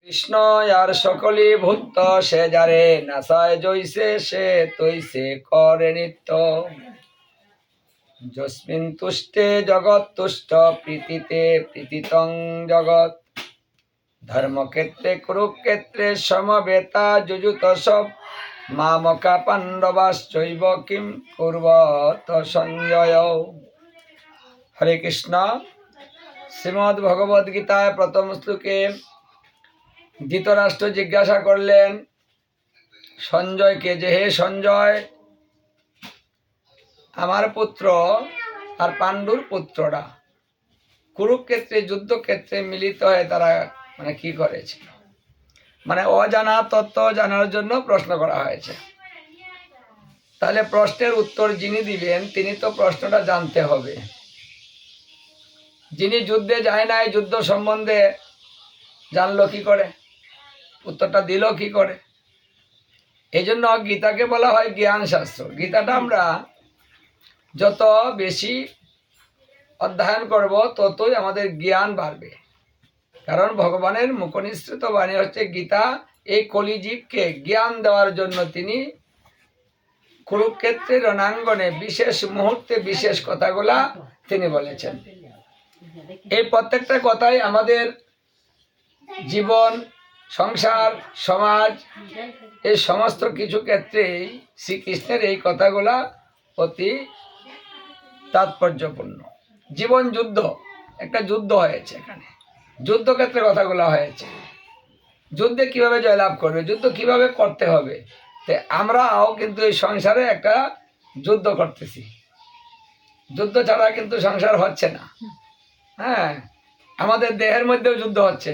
কৃষ্ণ আর সকলি ভূত সে যারে নাসায় জৈসে সে তৈসে করে নিত্য যস্মিন তুষ্টে জগৎ তুষ্ট প্রীতিতে প্রীতিতং জগৎ ধর্মক্ষেত্রে কুরুক্ষেত্রে সমবেতা যুযুত সব মামকা পাণ্ডবাশ্চৈব কিম কুর্বত সঞ্জয়। হরে কৃষ্ণ। শ্রীমদ্ ভগবদ গীতায় প্রথম শ্লোকে ধৃতরাষ্ট্র জিজ্ঞাসা করলেন সঞ্জয়কে যে, হে সঞ্জয়, আমার পুত্র আর পাণ্ডুর পুত্ররা কুরুক্ষেত্রে যুদ্ধক্ষেত্রে মিলিত হয়ে তারা কি করেছিল, অজানা তত্ত্ব জানার জন্য প্রশ্ন করা হয়েছে। তাহলে প্রশ্নের উত্তর যিনি দিবেন তিনি তো প্রশ্নটা জানতে হবে। যিনি যুদ্ধে যায় নাই, যুদ্ধ সম্বন্ধে জানলো কি করে, উত্তরটা দিল কি করে? এই জন্য গীতাকে বলা হয় জ্ঞান শাস্ত্র। গীতাটা আমরা যত বেশি অধ্যয়ন করব ততই আমাদের জ্ঞান বাড়বে। কারণ ভগবানের মুখনিসৃত বাণী হচ্ছে গীতা। এই কলিজীবকে জ্ঞান দেওয়ার জন্য তিনি কুরুক্ষেত্রের রণাঙ্গনে বিশেষ মুহূর্তে বিশেষ কথাগুলা তিনি বলেছেন। এই প্রত্যেকটা কথাই আমাদের জীবন, সংসার, সমাজ, এই সমস্ত কিছু ক্ষেত্রেই শ্রীকৃষ্ণের এই কথাগুলা অতি তাৎপর্যপূর্ণ। জীবন যুদ্ধ, একটা যুদ্ধ হয়েছে, এখানে যুদ্ধক্ষেত্রে কথাগুলো হয়েছে। যুদ্ধে কিভাবে জয়লাভ করবে, যুদ্ধ কিভাবে করতে হবে। আমরাও কিন্তু এই সংসারে একটা যুদ্ধ করতেছি। যুদ্ধ ছাড়া কিন্তু সংসার হচ্ছে না। হ্যাঁ, আমাদের দেহের মধ্যেও যুদ্ধ হচ্ছে,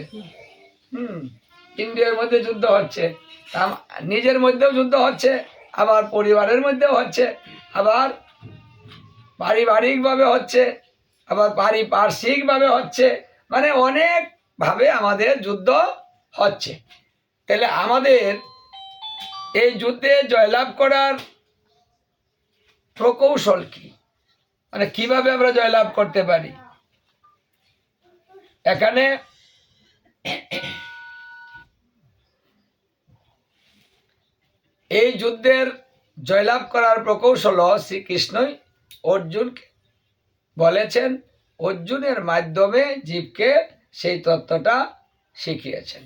ইন্দ্রিয়ের মধ্যে যুদ্ধ হচ্ছে, নিজের মধ্যেও যুদ্ধ হচ্ছে, আবার পরিবারের মধ্যেও হচ্ছে, আবার পারিবারিকভাবে হচ্ছে, আবার পারিপার্শ্বিকভাবে হচ্ছে। অনেকভাবে আমাদের যুদ্ধ হচ্ছে। তাহলে আমাদের এই যুদ্ধে জয়লাভ করার প্রকৌশল কি, কিভাবে আমরা জয়লাভ করতে পারি? এখানে এই যুদ্ধের জয়লাভ করার প্রকৌশল শ্রীকৃষ্ণই অর্জুনকে বলেছেন। অর্জুনের মাধ্যমে জীবকে সেই তত্ত্বটা শিখিয়েছেন।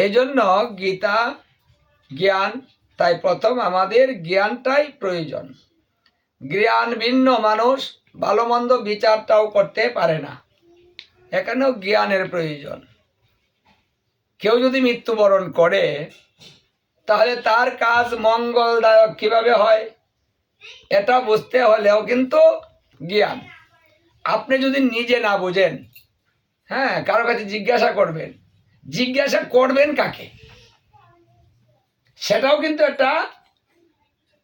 এই জন্য গীতা জ্ঞান, তাই প্রথম আমাদের জ্ঞানটাই প্রয়োজন। জ্ঞান ভিন্ন মানুষ ভালো মন্দ বিচারটাও করতে পারে না, এখানেও জ্ঞানের প্রয়োজন। কেউ যদি মৃত্যুবরণ করে তাহলে তার কাজ মঙ্গলদায়ক কিভাবে হয় এটা বুঝতে হলেও কিন্তু জ্ঞান। আপনি যদি নিজে না বুঝেন, কারো কাছে জিজ্ঞাসা করবেন কাকে, সেটাও কিন্তু একটা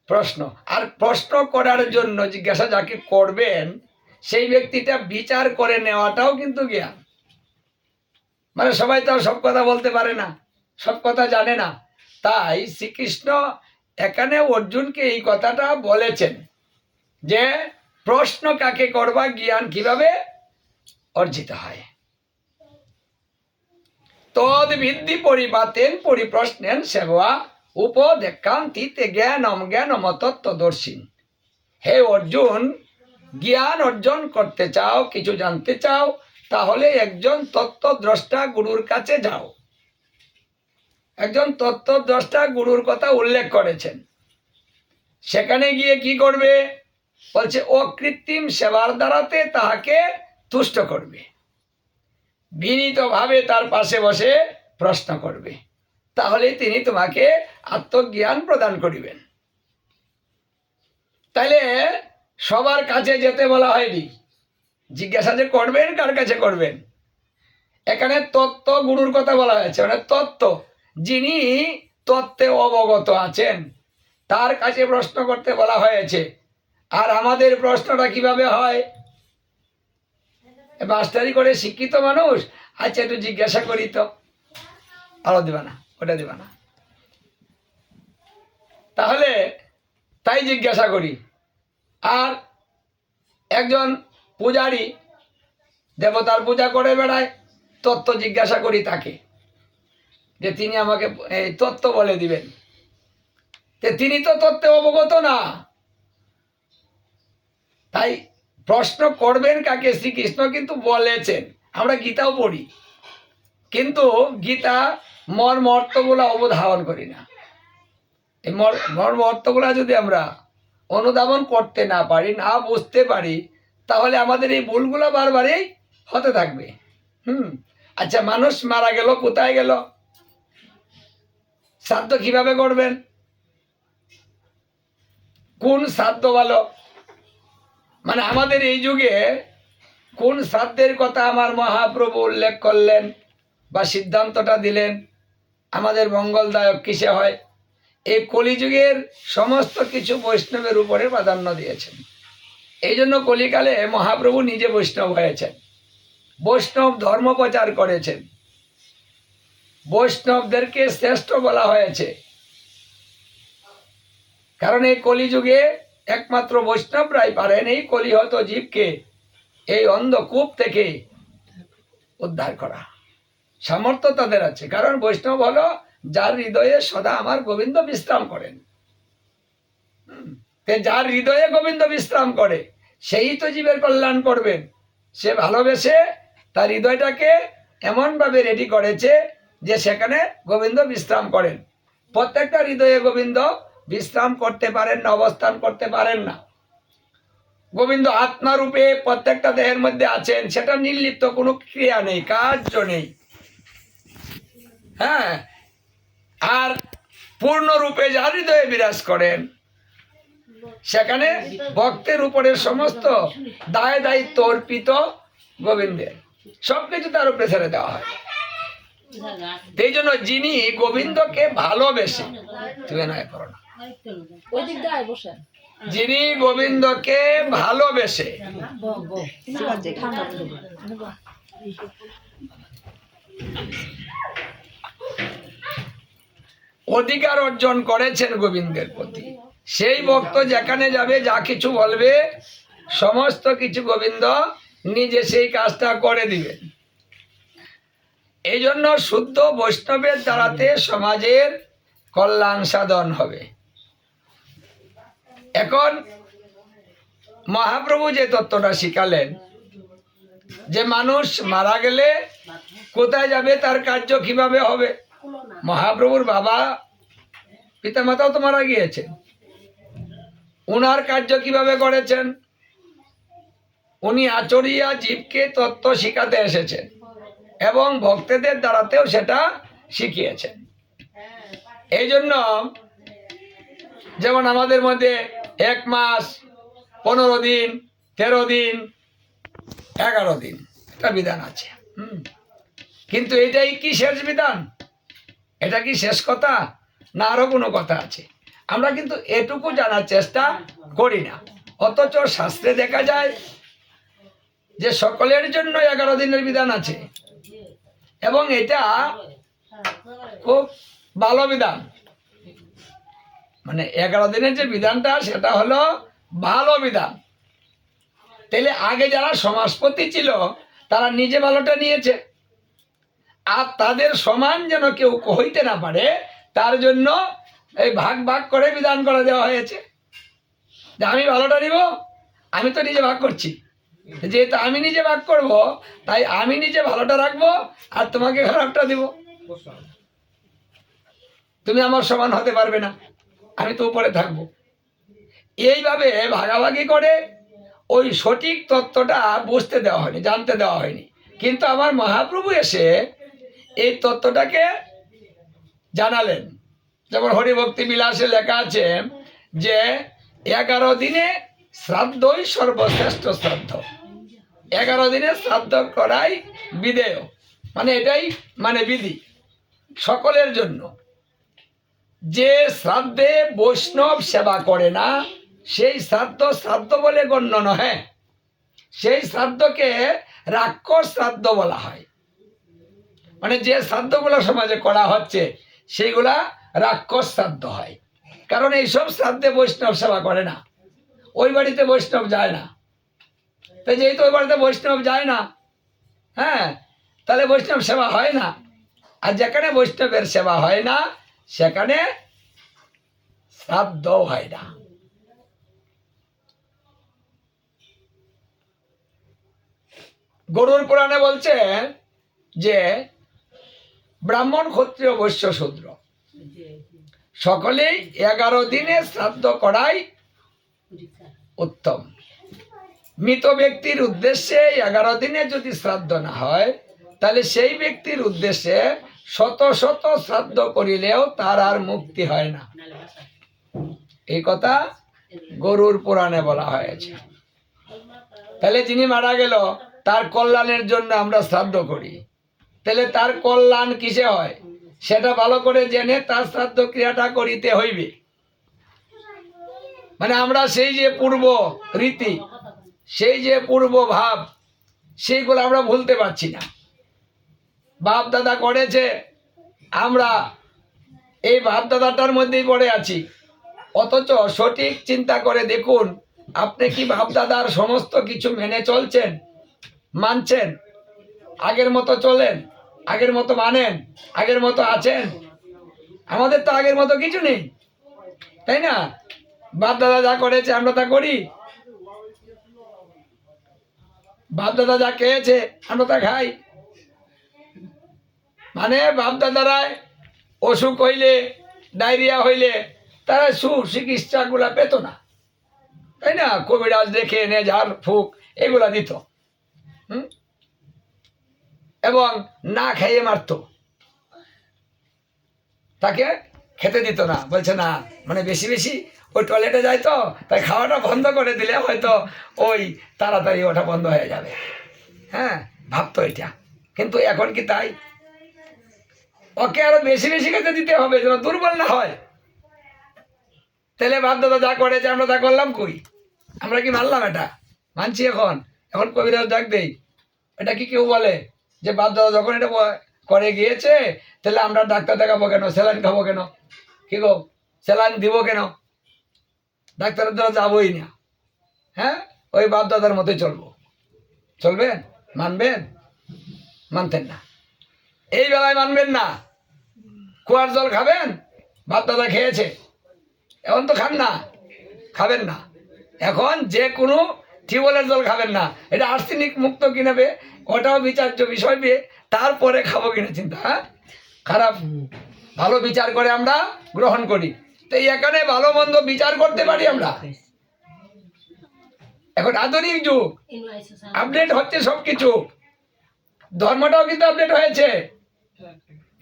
প্রশ্ন। আর প্রশ্ন করার জন্য জিজ্ঞাসা যাকে করবেন সেই ব্যক্তিটা বিচার করে নেওয়াটাও কিন্তু জ্ঞান। সবাই তো সব কথা বলতে পারে না, সব কথা জানে না। তাই শ্রীকৃষ্ণ এখানে অর্জুনকে এই কথাটা বলেছেন যে প্রশ্ন কাকে করবা, জ্ঞান কিভাবে অর্জিত হয়। তদ বিদ্ধি পরিপাতেন পরিপ্রশ্নেন সেবা উপদেক্ষান্তিতে জ্ঞানম জ্ঞানম তত্ত্বদর্শীন। হে অর্জুন, জ্ঞান অর্জন করতে চাও, কিছু জানতে চাও, তাহলে একজন তত্ত্বদ্রষ্টা গুরুর কাছে যাও। একজন তত্ত্বদ্রষ্টা গুরুর কথা উল্লেখ করেছেন। সেখানে গিয়ে কি করবে বলছে, অকৃত্রিম সেবার দ্বারাতে তাহাকে তুষ্ট করবে, বিনীতভাবে তার পাশে বসে প্রশ্ন করবে, তাহলে তিনি তোমাকে আত্মজ্ঞান প্রদান করিবেন। তাইলে সবার কাছে যেতে বলা হয়নি, জিজ্ঞাসা যে করবেন কার কাছে করবেন। এখানে তত্ত্ব গুরুর কথা বলা হয়েছে, তত্ত্ব, যিনি তত্ত্বে অবগত আছেন তার কাছে প্রশ্ন করতে বলা হয়েছে। আর আমাদের প্রশ্নটা কিভাবে হয়, মাস্টারি করে শিক্ষিত মানুষ, আচ্ছা একটু জিজ্ঞাসা করি তো, আলো দিবা না, ওটা দিবা না, তাহলে তাই জিজ্ঞাসা করি। আর একজন পূজারী দেবতার পূজা করে বেড়ায়, তত্ত্ব জিজ্ঞাসা করি তাকে, যে তিনি আমাকে এই তত্ত্ব বলে দিবেন। তিনি তো তত্ত্বে অবগত না, তাই প্রশ্ন করবেন কাকে? শ্রীকৃষ্ণ কিন্তু বলেছেন। আমরা গীতাও পড়ি, কিন্তু গীতা মর্ম অর্থগুলো অবধারণ করি না। এই মর্ম অর্থগুলা যদি আমরা অনুধাবন করতে না পারি, না বুঝতে পারি, তাহলে আমাদের এই ভুলগুলো বারবারই হতে থাকবে। আচ্ছা, মানুষ মারা গেল, কোথায় গেল? শ্রাদ্ধ কিভাবে করবেন? কোন শ্রাদ্ধ ভালো? মানে আমাদের এই যুগে কোন শ্রাদ্ধের কথা আমার মহাপ্রভু উল্লেখ করলেন বা সিদ্ধান্তটা দিলেন আমাদের মঙ্গলদায়ক কিসে হয়? এই কলিযুগের সমস্ত কিছু বৈষ্ণবের উপরে প্রাধান্য দিয়েছেন। এই জন্য কলিকালে মহাপ্রভু নিজে বৈষ্ণব হয়েছেন, বৈষ্ণব ধর্ম প্রচার করেছেন, বৈষ্ণবদেরকে শ্রেষ্ঠ বলা হয়েছে। কারণ এই কলিযুগে একমাত্র বৈষ্ণবরাই পারেন এই কলিহত জীবকে এই অন্ধকূপ থেকে উদ্ধার করা। সামর্থ্য তাদের আছে, কারণ বৈষ্ণব হলো যার হৃদয়ে সদা আমার গোবিন্দ বিশ্রাম করেন। যার হৃদয়ে গোবিন্দ বিশ্রাম করে সেই তো জীবের কল্যাণ করবেন। সে ভালোবেসে তার হৃদয়টাকে এমনভাবে রেডি করেছে যে সেখানে গোবিন্দ বিশ্রাম করেন। প্রত্যেকটা হৃদয়ে গোবিন্দ বিশ্রাম করতে পারেন না, অবস্থান করতে পারেন না। গোবিন্দ আত্মারূপে প্রত্যেকটা দেহের মধ্যে আছেন, সেটা নির্লিপ্ত, কোনো ক্রিয়া নেই, কার্য নেই। হ্যাঁ, আর পূর্ণরূপে যার হৃদয়ে বিরাজ করেন সেখানে ভক্তের উপরে সমস্ত দায় দায়িত্ব অর্পিত গোবিন্দের, সবকিছু তার উপরে ছেড়ে দেওয়া হয়। এই জন্য যিনি গোবিন্দকে ভালোবেসে, তুমি নয় করো না, যিনি গোবিন্দকে ভালোবেসে অধিকার অর্জন করেছেন গোবিন্দের প্রতি, সেই ভক্ত যেখানে যাবে, যা কিছু বলবে, সমস্ত কিছু গোবিন্দ নিজে সেই কাজটা করে দিবেন। এই জন্য শুদ্ধ বৈষ্ণবের দ্বারাতে সমাজের কল্যাণ সাধন হবে। এখন মহাপ্রভু যে তত্ত্বটা শিখালেন যে মানুষ মারা গেলে কোথায় যাবে, তার কার্য কিভাবে হবে। মহাপ্রভুর বাবা পিতামাতাও তো মারা গিয়েছেন, উনার কার্য কিভাবে করেছেন? উনি আচরিয়া জীবকে তত্ত্ব শিখাতে এসেছেন এবং ভক্তদের দ্বারাতেও সেটা শিখিয়েছেন। এই জন্য যেমন আমাদের মধ্যে 1 মাস, 15 দিন, 13 দিন, 11 দিন একটা বিধান আছে। কিন্তু এটাই কি শেষ বিধান? এটা কি শেষ কথা, না আরো কোনো কথা আছে? আমরা কিন্তু এটুকু জানার চেষ্টা করি না। অথচ শাস্ত্রে দেখা যায় যে সকলের জন্য 11 দিনের বিধান আছে এবং এটা খুব ভালো বিধান। মানে 11 দিনের যে বিধানটা, সেটা হলো ভালো বিধান। তাহলে আগে যারা সমাজপতি ছিল তারা নিজে ভালোটা নিয়েছে, আর তাদের সমান যেন কেউ হইতে না পারে তার জন্য এই ভাগ ভাগ করে বিধান করে দেওয়া হয়েছে যে আমি ভালোটা নিব, আমি তো নিজে ভাগ করছি, যেহেতু আমি নিজে ভাগ করব তাই আমি নিজে ভালোটা রাখবো আর তোমাকে খারাপটা দিব। তুমি আমার সমান হতে পারবে না, আমি তো উপরে থাকবো। এইভাবে ভাগাভাগি করে ওই সঠিক তত্ত্বটা বুঝতে দেওয়া হয়নি, জানতে দেওয়া হয়নি। কিন্তু আমার মহাপ্রভু এসে এই তত্ত্বটাকে জানালেন। যেমন হরিভক্তি বিলাসে লেখা আছে যে 11 দিনে শ্রাদ্ধই সর্বশ্রেষ্ঠ শ্রাদ্ধ। 11 দিনে শ্রাদ্ধ করাই বিধেয়, মানে এটাই মানে বিধি সকলের জন্য। যে শ্রাদ্ধে বৈষ্ণব সেবা করে না সেই শ্রাদ্ধ শ্রাদ্ধ বলে গণ্য নহে, সেই শ্রাদ্ধকে রাক্ষস শ্রাদ্ধ বলা হয়। মানে যে শ্রাদ্ধগুলো সমাজে করা হচ্ছে সেইগুলা রাক্ষস শ্রাদ্ধ হয়, কারণ এইসব শ্রাদ্ধে বৈষ্ণব সেবা করে না, ওই বাড়িতে বৈষ্ণব যায় না। তাই যেহেতু ওই বাড়িতে বৈষ্ণব যায় না, হ্যাঁ, তাহলে বৈষ্ণব সেবা হয় না। আর যেখানে বৈষ্ণবের সেবা হয় না সেখানে শ্রাদ্ধ হয় না। গরুড় পুরাণে বলছে যে ব্রাহ্মণ, ক্ষত্রিয়, বৈশ্য, শূদ্র সকলেই 11 দিনে শ্রাদ্ধ করাই উত্তম। মৃত ব্যক্তির উদ্দেশ্যে 11 দিনে যদি শ্রাদ্ধ না হয় তাহলে সেই ব্যক্তির উদ্দেশ্যে শত শত শ্রাদ্ধ করিলেও তার আর মুক্তি হয় না। এই কথা গরুড় পুরাণে বলা হয়েছে। তাহলে যিনি মারা গেল তার কল্যাণের জন্য আমরা শ্রাদ্ধ করি, তাহলে তার কল্যাণ কিসে হয় সেটা ভালো করে জেনে তার শ্রাদ্ধ ক্রিয়াটা করিতে হইবে। মানে আমরা সেই যে পূর্ব রীতি, সেই যে পূর্ব ভাব, সেইগুলো আমরা ভুলতে পারছি না। বাপ দাদা করেছে, আমরা এই বাপ দাদাটার মধ্যেই পড়ে আছি। অথচ সঠিক চিন্তা করে দেখুন, আপনি কি বাপ দাদার সমস্ত কিছু মেনে চলছেন, মানছেন? আগের মতো চলেন, আগের মতো মানেন, আগের মতো আছেন? আমাদের তো আগের মতো কিছু নেই, তাই না? বাপ দাদা যা করেছে আমরা তা করি, বাপ দাদা যা খেয়েছে আমরা তা খাই। মানে বাপ দাদারাই অসুখ হইলে, ডায়রিয়া হইলে তারা সুচিকিৎসাগুলা পেত না, তাই না? কবিরাজ দেখে এনে ঝাড় ফুক এগুলা দিত, এবং না খাইয়ে মারত, তাকে খেতে দিত না। বলছে না, মানে বেশি বেশি ওই টয়লেটে যায় তো, তাই খাওয়াটা বন্ধ করে দিলে হয়তো ওই তাড়াতাড়ি ওটা বন্ধ হয়ে যাবে। হ্যাঁ, ভাবতো এটা। কিন্তু এখন কি তাই? ওকে আরো বেশি বেশি খেতে দিতে হবে যেন দুর্বল না হয়। তাহলে বাপ দাদা যা করেছে আমরা তা করলাম কই? আমরা কি মানলাম? এটা মানছি এখন? এখন কবিরাজ ডাক দেই, এটা কি কেউ বলে যে বাপ দাদা যখন এটা করে গিয়েছে তাহলে আমরা ডাক্তার দেখাবো কেন, স্যালাইন খাবো কেন? কি গো, স্যালাইন দিব কেন? ডাক্তারের দ্বারা যাবোই না। হ্যাঁ, ওই বাপ দাদার মতোই চলবো। চলবেন? মানবেন? মানতেন না। এই বেলায় মানবেন না। কুয়ার জল খাবেন? বাপ দাদা খেয়েছে, এখন তো খান না, খাবেন না। এখন যে কোনো টিউবওয়েলের জল খাবেন না, এটা আর্সেনিক মুক্ত কিনাবে, ওটাও বিচার্য বিষয় পেয়ে তারপরে খাবো কিনা চিন্তা। হ্যাঁ, খারাপ ভালো বিচার করে আমরা গ্রহণ করি। তো এখানে ভালো মন্দ বিচার করতে পারি আমরা। এখন আধুনিক যুগ, আপডেট হচ্ছে সবকিছু, ধর্মটাও কিন্তু আপডেট হয়েছে,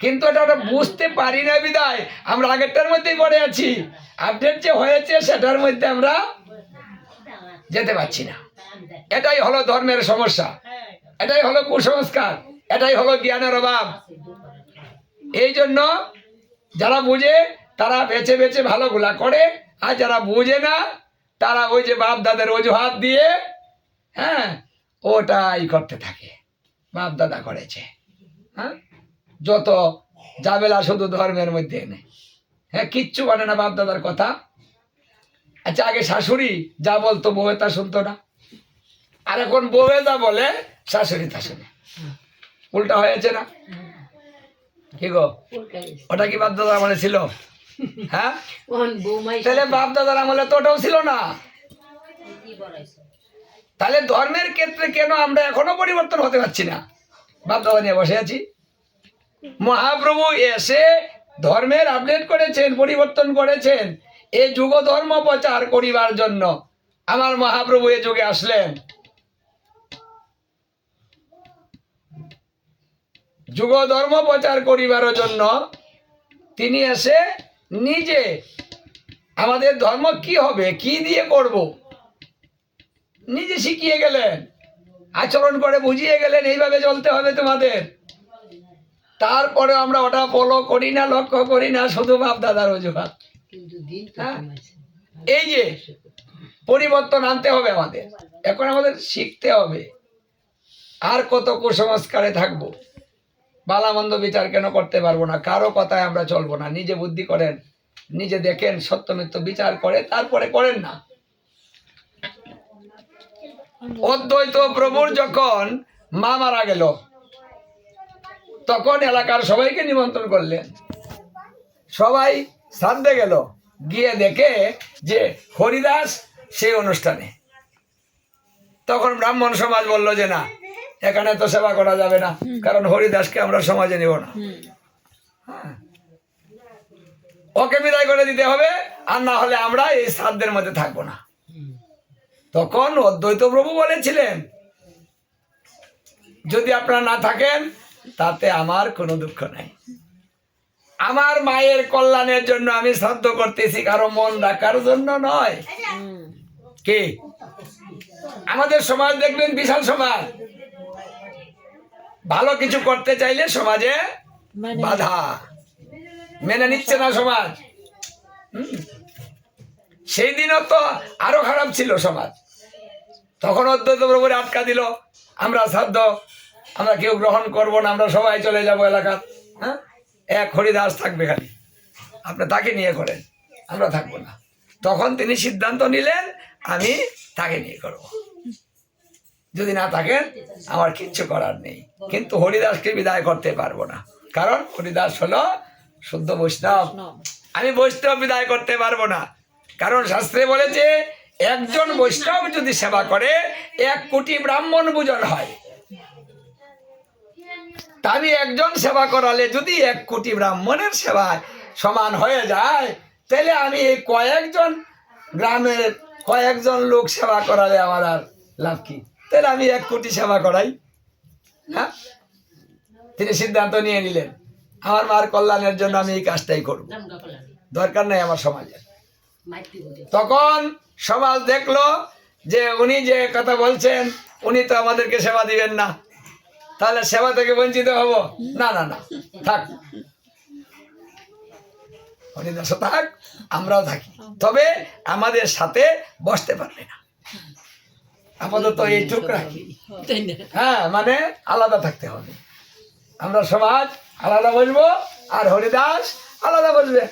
কিন্তু এটা আমরা বুঝতে পারি না বিদায় আমরা আগেরটার মধ্যেই পড়ে আছি। আপডেট যে হয়েছে সেটার মধ্যে আমরা যেতে পারছি না। এটাই হলো ধর্মের সমস্যা, এটাই হলো কুসংস্কার, এটাই হলো জ্ঞানের অভাব। এই জন্য যারা বুঝে তারা বেছে বেছে ভালোগুলা করে, আর যারা বুঝে না তারা ওই যে বাপ দাদার অজুহাত দিয়ে হ্যাঁ ওটাই করতে থাকে। বাপ দাদা করেছে, হ্যাঁ, যত ঝামেলা শুধু ধর্মের মধ্যে নেই। হ্যাঁ, কিচ্ছু মানে না বাপ দাদার কথা। আচ্ছা, আগে শাশুড়ি যা বলতো বউয়ে তা শুনতো না, আর এখন বউয়ে যা বলে শাশুড়ি তা শুনে। উল্টা হয়েছে না? কি গো, ওটা কি বাপ দাদার আমলে ছিল? হ্যাঁ, তাহলে বাপ দাদার আমলে তো ওটাও ছিল না। তাহলে ধর্মের ক্ষেত্রে কেন আমরা এখনো পরিবর্তন হতে পারছি না? বাপ দাদা নিয়ে বসে আছি। মহাপ্রভু এসে ধর্মের আপডেট করেছেন, পরিবর্তন করেছেন, এই যুগ ধর্ম প্রচার করিবার জন্য আমার মহাপ্রভু এ যুগে আসলেন। যুগ ধর্ম প্রচার করিবার জন্য তিনি এসে নিজে আমাদের ধর্ম কি হবে, কি দিয়ে করব, নিজে শিখিয়ে গেলেন, আচরণ করে বুঝিয়ে গেলেন, এইভাবে চলতে হবে তোমাদের। তারপরে আমরা ওটা ফলো করি না, লক্ষ্য করি না, শুধু বাপ দাদার অজুহাত। এই যে পরিবর্তন আনতে হবে আমাদের, এখন আমাদের শিখতে হবে। আর কত কুসংস্কারে থাকবো? ভালো-মন্দ বিচার কেন করতে পারবো না? কারো কথায় আমরা চলবো না। নিজে বুদ্ধি করেন, নিজে দেখেন, সত্য মিথ্য বিচার করে তারপরে করেন না। অদ্বৈত প্রভুর যখন মা মারা গেল, তখন এলাকার সবাইকে নিমন্ত্রণ করলেন। সবাই শ্রাদ্ধে গেল, গিয়ে দেখে যে হরিদাস সেই অনুষ্ঠানে। তখন ব্রাহ্মণ সমাজ বলল যে না, এখানে তো সেবা করা যাবে না, কারণ হরিদাসকে আমরা সমাজে নিব না, হ্যাঁ, ওকে বিদায় করে দিতে হবে, আর না হলে আমরা এই শ্রাদ্ধের মধ্যে থাকবো না। তখন অদ্বৈত প্রভু বলেছিলেন, যদি আপনারা না থাকেন তাতে আমার কোনো দুঃখ নাই। আমার মায়ের কল্যাণের জন্য আমি শ্রাদ্ধ করতেছি, কারো মন রাখার জন্য নয়। কি আমাদের সমাজ দেখবেন বিশাল সমাজ, ভালো কিছু করতে চাইলে সমাজে বাধা, মেনে নিচ্ছে না সমাজ। সেই দিনও তো আরো খারাপ ছিল সমাজ। তখন অদ্বৈত প্রভুর আটকা দিল, আমরা শ্রাদ্ধ আমরা কেউ গ্রহণ করব না, আমরা সবাই চলে যাব এলাকা। হ্যাঁ, এক হরিদাস থাকবে, খালি আপনি তাকে নিয়ে করেন, আমরা থাকবো না। তখন তিনি সিদ্ধান্ত নিলেন, আমি তাকে নিয়ে করব, যদি না থাকেন আমার কিচ্ছু করার নেই। কিন্তু হরিদাসকে বিদায় করতে পারবো না, কারণ হরিদাস হলো শুদ্ধ বৈষ্ণব, আমি বৈষ্ণব বিদায় করতে পারবো না। কারণ শাস্ত্রে বলেছে, একজন বৈষ্ণব যদি সেবা করে 1 কোটি ব্রাহ্মণ পূজন হয়। তা আমি একজন সেবা করালে যদি 1 কোটি ব্রাহ্মণের সেবায় সমান হয়ে যায়, তাহলে আমি এই কয়েকজন গ্রামের কয়েকজন লোক সেবা করালে আমার আর লাভ কি? তাহলে আমি 1 কোটি সেবা করাই। হ্যাঁ, তিনি সিদ্ধান্ত নিয়ে নিলেন, আমার মার কল্যাণের জন্য আমি এই কাজটাই করব, দরকার নাই আমার সমাজের। তখন সমাজ দেখলো যে উনি যে কথা বলছেন, উনি তো আমাদেরকে সেবা দিবেন না, তাহলে সেবা থেকে বঞ্চিত হব। না না না, থাক, হরিদাস থাক, আমরাও থাকি, তবে আমাদের সাথে বসতে পারবে না, আপাতত এইটুক রাখি। হ্যাঁ, মানে আলাদা থাকতে হবে, আমরা সমাজ আলাদা বসবো, আর হরিদাস আলাদা বসবে।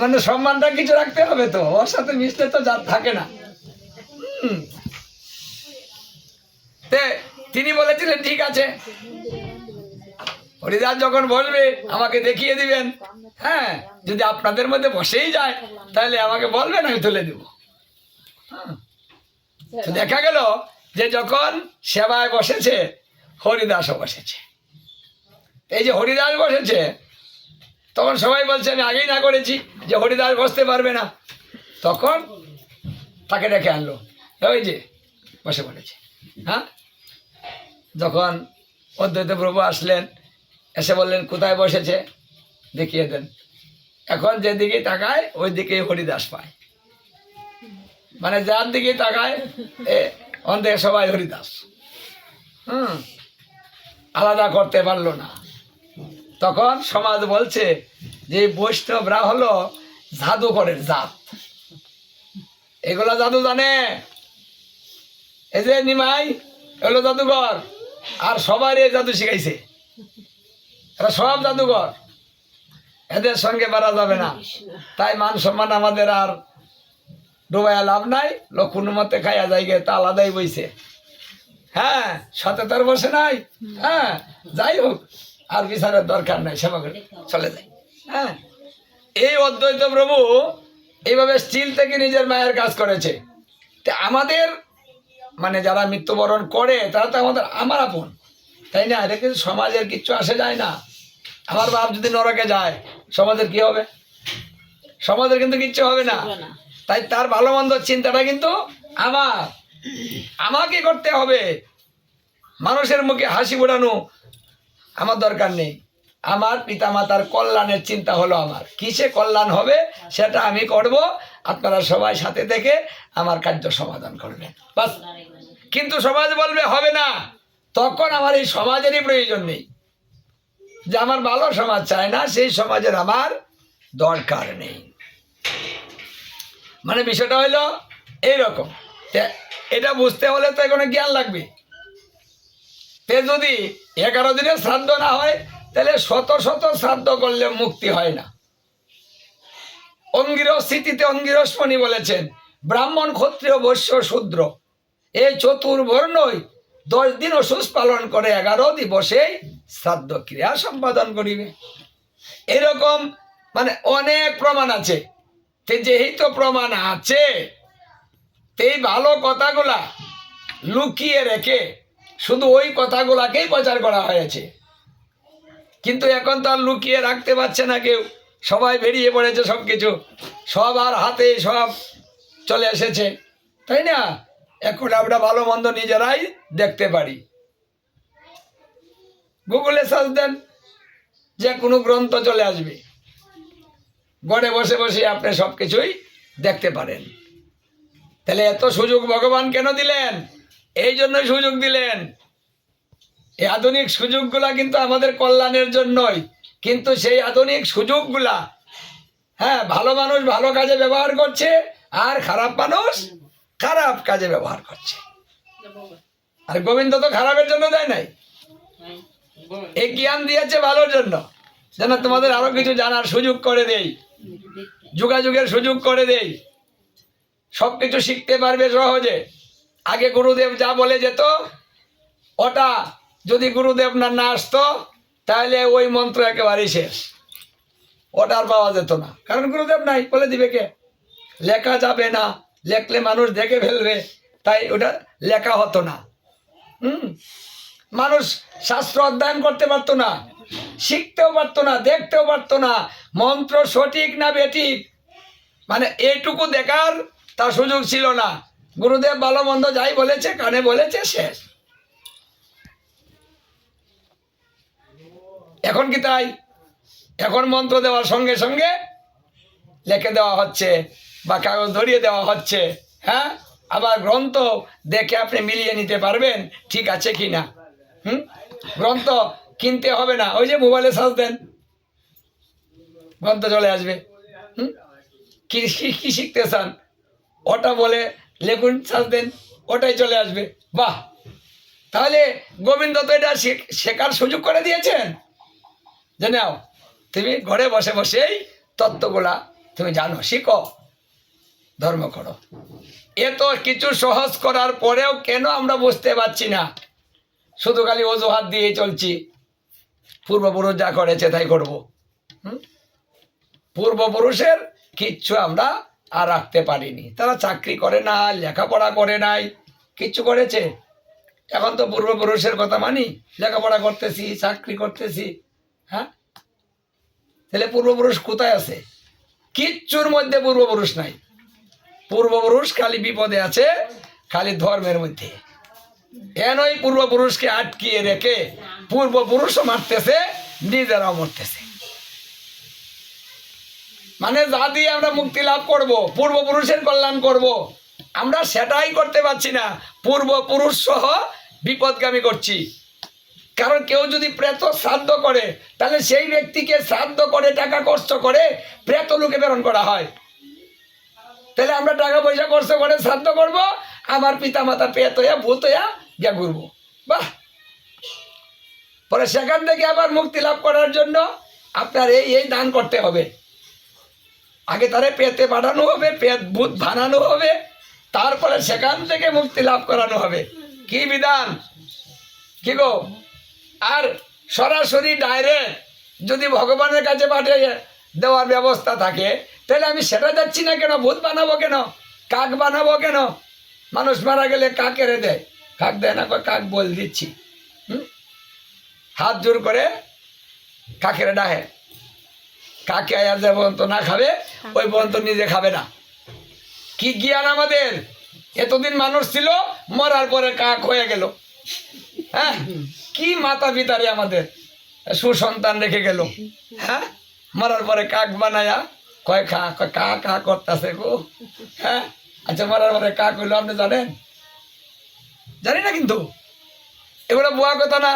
মানে সম্মানটা কিছু রাখতে হবে, তো ওর সাথে মিশলে তো যা থাকে না। তিনি বলেছিলেন ঠিক আছে, হরিদাস যখন বলবে আমাকে দেখিয়ে দিবেন। হ্যাঁ, যদি আপনাদের মধ্যে বসেই যায় তাহলে আমাকে বলবেন, আমি তুলে দেব। তো দেখা গেল যে যখন সেবায় বসেছে, হরিদাসও বসেছে। এই যে হরিদাস বসেছে, তখন সবাই বলছে আমি আগেই না করেছি যে হরিদাস বসতে পারবে না। তখন তাকে ডেকে আনলো, ওই যে বসে পড়েছে। হ্যাঁ, যখন অদ্বৈত প্রভু আসলেন, এসে বললেন কোথায় বসেছে দেখিয়ে দেন। এখন যেদিকে তাকায় ওই দিকে হরিদাস পায়, মানে যার দিকে তাকায় অন্ধে সবাই হরিদাস। আলাদা করতে পারলো না। তখন সমাজ বলছে যে বৈষ্ণবরা হলো জাদুকরের জাত, এগুলা জাদু জানে। এই যে নিমাই এগুলো জাদুঘর, আর সবার এই জাদু শিখাইছে, এরা সব জাদুঘর, এদের সঙ্গে বাড়া যাবে না। তাই মান সম্মান আমাদের আর ডুবাইয়া লাভ নাই, লক্ষণ মতে খাইয়া যাই গে, তা আলাদাই বইছে। হ্যাঁ, সাথে তার বসে নাই। হ্যাঁ, যাই হোক, আর বিচারের দরকার নাই, সেবা করে চলে যায়। হ্যাঁ, এই অদ্বৈত প্রভু এইভাবে স্টিল থেকে নিজের মায়ের কাজ করেছে। তা আমাদের মানে যারা মৃত্যুবরণ করে তারা তো আমার আপন, তাই না? এটা কিন্তু সমাজের কিচ্ছু আসে যায় না। আমার বাপ যদি নরকে যায়, সমাজের কি হবে? সমাজের কিন্তু কিচ্ছু হবে না। তাই তার ভালো মন্দ চিন্তাটা কিন্তু আমাকে করতে হবে। মানুষের মুখে হাসি ফোটানো আমার দরকার নেই। আমার পিতামাতার কল্যাণের চিন্তা হলো আমার, কিসে কল্যাণ হবে সেটা আমি করব, আপনারা সবাই সাথে থেকে আমার কার্য সমাধান করবেন, বাস। কিন্তু সমাজ বলবে হবে না, তখন আমার এই সমাজেরই প্রয়োজন নেই। যে আমার ভালো সমাজ চায় না, সেই সমাজের আমার দরকার নেই। মানে বিষয়টা হইলো এইরকম। এটা বুঝতে হলে তো এখানে জ্ঞান লাগবে। তে যদি 11 দিনের শ্রাদ্ধ না হয়, তাহলে শত শত শ্রাদ্ধ করলে মুক্তি হয় না। অঙ্গিরস স্থিতিতে অঙ্গিরসমণি বলেছেন, ব্রাহ্মণ ক্ষত্রিয় বৈশ্য শূদ্র এই চতুর্বর্ণই 10 দিন অসুস পালন করে 11 দিবসে শ্রাদ্ধ ক্রিয়া সম্পাদন করিবে। এরকম মানে অনেক প্রমাণ আছে। যেহেতু প্রমাণ আছে, এই ভালো কথাগুলা লুকিয়ে রেখে শুধু ওই কথাগুলাকেই প্রচার করা হয়েছে। কিন্তু এখন তো আর লুকিয়ে রাখতে পারছে না কেউ, সবাই বেরিয়ে পড়েছে, সব কিছু সবার হাতে সব চলে এসেছে, তাই না? এখন আমরা ভালো মন্দ নিজেরাই দেখতে পারি। গুগলে সার্চ দেন, যে কোনো গ্রন্থ চলে আসবে, ঘরে বসে বসে আপনি সব কিছুই দেখতে পারেন। তাহলে এত সুযোগ ভগবান কেন দিলেন? এই জন্যই সুযোগ দিলেন। এই আধুনিক সুযোগগুলা কিন্তু আমাদের কল্যাণের জন্যই, কিন্তু সেই আধুনিক সুযোগগুলা ভালো মানুষ ভালো কাজে ব্যবহার করছে, আর খারাপ মানুষ খারাপ কাজে ব্যবহার করছে। আর গোবিন্দ তো খারাপের জন্য দেয় নাই, এই জ্ঞান দিয়েছে ভালোর জন্য, যেন তোমাদের আরো কিছু জানার সুযোগ করে দেই, যোগাযোগের সুযোগ করে দেই, সবকিছু শিখতে পারবে সহজে। আগে গুরুদেব যা বলে যেত, ওটা যদি গুরুদেব না আসতো তাহলে ওই মন্ত্র একেবারেই শেষ, ওটা আর পাওয়া যেত না। কারণ গুরুদেব নাই, বলে দিবে কে? লেখা যাবে না, লেখলে মানুষ দেখে ফেলবে, তাই ওটা লেখা হতো না। মানুষ শাস্ত্র অধ্যয়ন করতে পারতো না, শিখতেও পারতো না, দেখতেও পারতো না, মন্ত্র সঠিক না বেঠিক মানে এইটুকু দেখার তার সুযোগ ছিল না। গুরুদেব ভালো মন্দ যাই বলেছে, কানে বলেছে, শেষ। এখন কি তাই? এখন মন্ত্র দেওয়ার সঙ্গে সঙ্গে লিখে দেওয়া হচ্ছে বা কাগজ ধরিয়ে দেওয়া হচ্ছে। আবার গ্রন্থ দেখে আপনি মিলিয়ে নিতে পারবেন ঠিক আছে কি না। গ্রন্থ কিনতে হবে না, ওই যে মোবাইলে সার্চ দেন, গ্রন্থ চলে আসবে। কি শিখতে চান ওটা বলে লেখুন, সার্চ দেন, ওটাই চলে আসবে। বাহ! তাহলে গোবিন্দ তো এটা শেখার সুযোগ করে দিয়েছেন, যে নাও তুমি ঘরে বসে বসেই তত্ত্বগুলা তুমি জানো, শিখো, ধর্ম করো। এত কিছু সহজ করার পরেও কেন আমরা বুঝতে পারছি না? শুধু খালি অজুহাত দিয়ে চলছি, পূর্বপুরুষ যা করেছে তাই করব। পূর্বপুরুষের কিচ্ছু আমরা আর রাখতে পারিনি। তারা চাকরি করে না, লেখাপড়া করে নাই, কিচ্ছু করেছে? এখন তো পূর্বপুরুষের কথা মানি, লেখাপড়া করতেছি, চাকরি করতেছি। তাহলে পূর্বপুরুষ কোথায় আছে? কিচ্ছুর মধ্যে পূর্বপুরুষ নাই। পূর্বপুরুষ খালি বিপদে আছে, খালি ধর্মের মধ্যে। এনই পূর্বপুরুষকে আটকিয়ে রেখে পূর্বপুরুষও মারতেছে, নিজেরাও মরতেছে। মানে যা দিয়ে আমরা মুক্তি লাভ করব, পূর্বপুরুষের কল্যাণ করব, আমরা সেটাই করতে পারছি না, পূর্বপুরুষ সহ বিপদগামী করছি। কারণ কেউ যদি প্রেত শ্রাদ্ধ করে, তাহলে সেই ব্যক্তিকে শ্রাদ্ধ করে টাকা খরচ করে প্রেত লোকে প্রেরণ করা হয়। তাহলে আমরা টাকা পয়সা খরচ করে শ্রাদ্ধ করব, আমার পিতা মাতা প্রেত হইয়া ভূত হইয়া গিয়া ঘুরবো। বাহ! পরে সেখান থেকে আবার মুক্তি লাভ করার জন্য আপনার এই দান করতে হবে। আগে তারে পেতে পাঠানো হবে, পেট ভূত বানানো হবে, তারপরে সেখান থেকে মুক্তি লাভ করানো হবে। কি বিধান, কি গো! আর সরাসরি ডাইরেক্ট যদি ভগবানের কাছে পাঠিয়ে দেওয়ার ব্যবস্থা থাকে, তাহলে আমি সেটা যাচ্ছি না কেন? ভূত বানাবো কেন? কাক বানাবো কেন? মানুষ মারা গেলে কাকেরে দেয়, কাক দেয় না, কাক বল দিচ্ছি। হাত জোর করে কাকেরে ডাহে, কাকে আর যে পর্যন্ত না খাবে ওই পর্যন্ত নিজে খাবে না। কি জ্ঞান আমাদের! এতদিন মানুষ ছিল, মরার পরে কাক হয়ে গেল। কি মাতা পিতারে আমাদের সুসন্তান রেখে গেল, মরার পরে কাক বানায়া কয় খা, কয় কা কা করতেছে গো। আচ্ছা, মরার পরে কাক হইলো, আপনি জানেন? জানি না, কিন্তু এগুলো বোয়া কথা না।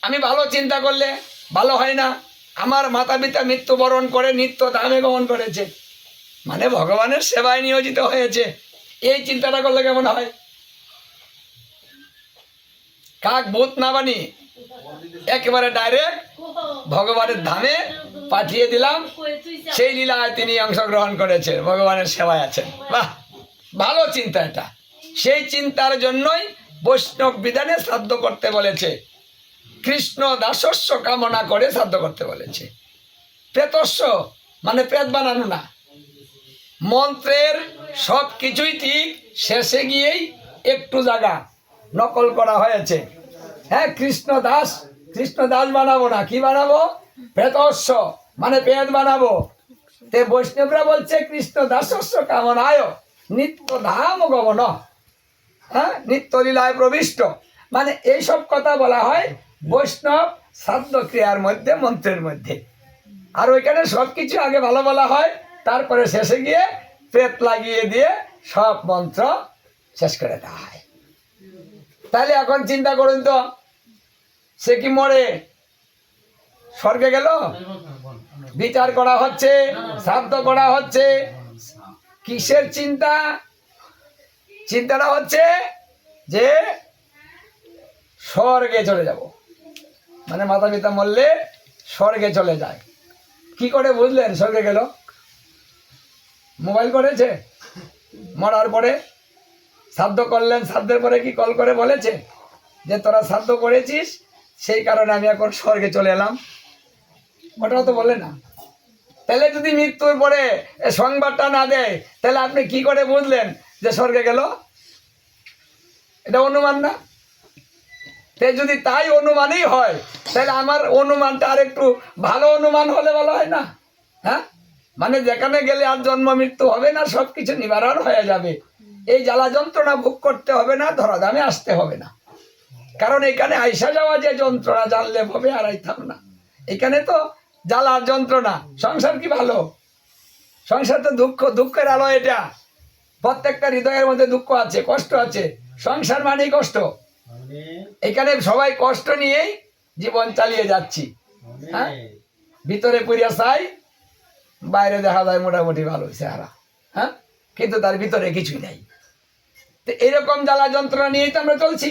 আমি ভালো চিন্তা করলে ভালো হয় না। আমার মাতা পিতা মৃত্যুবরণ করে নিত্য ধামে গমন করেছে, মানে ভগবানের সেবায় নিয়োজিত হয়েছে। এই চিন্তাটা করলে কেমন হয়? কাক ভূত না বানিয়ে একেবারে ডাইরেক্ট ভগবানের ধামে পাঠিয়ে দিলাম। সেই লীলায় তিনি অংশগ্রহণ করেছেন, ভগবানের সেবায় আছেন। বাহ, ভালো চিন্তা এটা। সেই চিন্তার জন্যই বৈষ্ণব বিধানে শ্রাদ্ধ করতে বলেছে, কৃষ্ণ দাসস্য কামনা করে শ্রাদ্ধ করতে বলেছে। প্রেতস্য মানে প্রেত বানানো না, মন্ত্রের সব কিছুই ঠিক, শেষে গিয়েই একটু জায়গা নকল করা হয়েছে। হ্যাঁ, কৃষ্ণ দাস বানাবো না, কি বানাবো? প্রেতস্য মানে প্রেত বানাবো। তে বৈষ্ণবরা বলছে কৃষ্ণ দাসস্য কামনায় নিত্য ধাম গমন, হ্যাঁ, নিত্য লীলায় প্রবিষ্ট, মানে এইসব কথা বলা হয় বৈষ্ণব শ্রাদ্ধ ক্রিয়ার মধ্যে, মন্ত্রের মধ্যে। আর ওইখানে সব কিছু আগে ভালো বলা হয়, তারপরে শেষে গিয়ে প্রেত লাগিয়ে দিয়ে সব মন্ত্র শেষ করে দেওয়া হয়। তাহলে এখন চিন্তা করুন তো, সে কি মরে স্বর্গে গেল? বিচার করা হচ্ছে, শ্রাদ্ধ করা হচ্ছে, কিসের চিন্তা? চিন্তাটা হচ্ছে যে স্বর্গে চলে যাব, মানে মাতা পিতা মরলে স্বর্গে চলে যায়। কি করে বুঝলেন স্বর্গে গেল? মোবাইল করেছে? মরার পরে শ্রাদ্ধ করলেন, শ্রাদ্ধের পরে কি কল করে বলেছে যে তোরা শ্রাদ্ধ করেছিস, সেই কারণে আমি এখন স্বর্গে চলে এলাম? ওটাও তো বলে না। তাহলে যদি মৃত্যুর পরে সংবাদটা না দেয়, তাহলে আপনি কি করে বুঝলেন যে স্বর্গে গেল? এটা অনুমান না? তাই যদি তাই অনুমানই হয়, তাহলে আমার অনুমানটা আর একটু ভালো অনুমান হলে ভালো হয় না? হ্যাঁ, মানে যেখানে গেলে আর জন্ম মৃত্যু হবে না, সব কিছু নিবারণ হয়ে যাবে, এই জ্বালা যন্ত্রণা ভোগ করতে হবে না, ধরাধামে আসতে হবে না। কারণ এখানে আইসা যাওয়া যে যন্ত্রণা জানলে হবে, আর আইতাম না। এখানে তো জ্বালার যন্ত্রণা। সংসার কি ভালো? সংসার তো দুঃখের আলো। এটা প্রত্যেকটা হৃদয়ের মধ্যে দুঃখ আছে, কষ্ট আছে। সংসার মানেই কষ্ট। এখানে সবাই কষ্ট নিয়েই জীবন চালিয়ে যাচ্ছি। হ্যাঁ, ভিতরে পুরিয়া চাই, বাইরে দেখা যায় মোটামুটি ভালো চেহারা, হ্যাঁ, কিন্তু তার ভিতরে কিছুই নাই। তো এরকম জ্বালা যন্ত্রণা নিয়েই তো আমরা চলছি।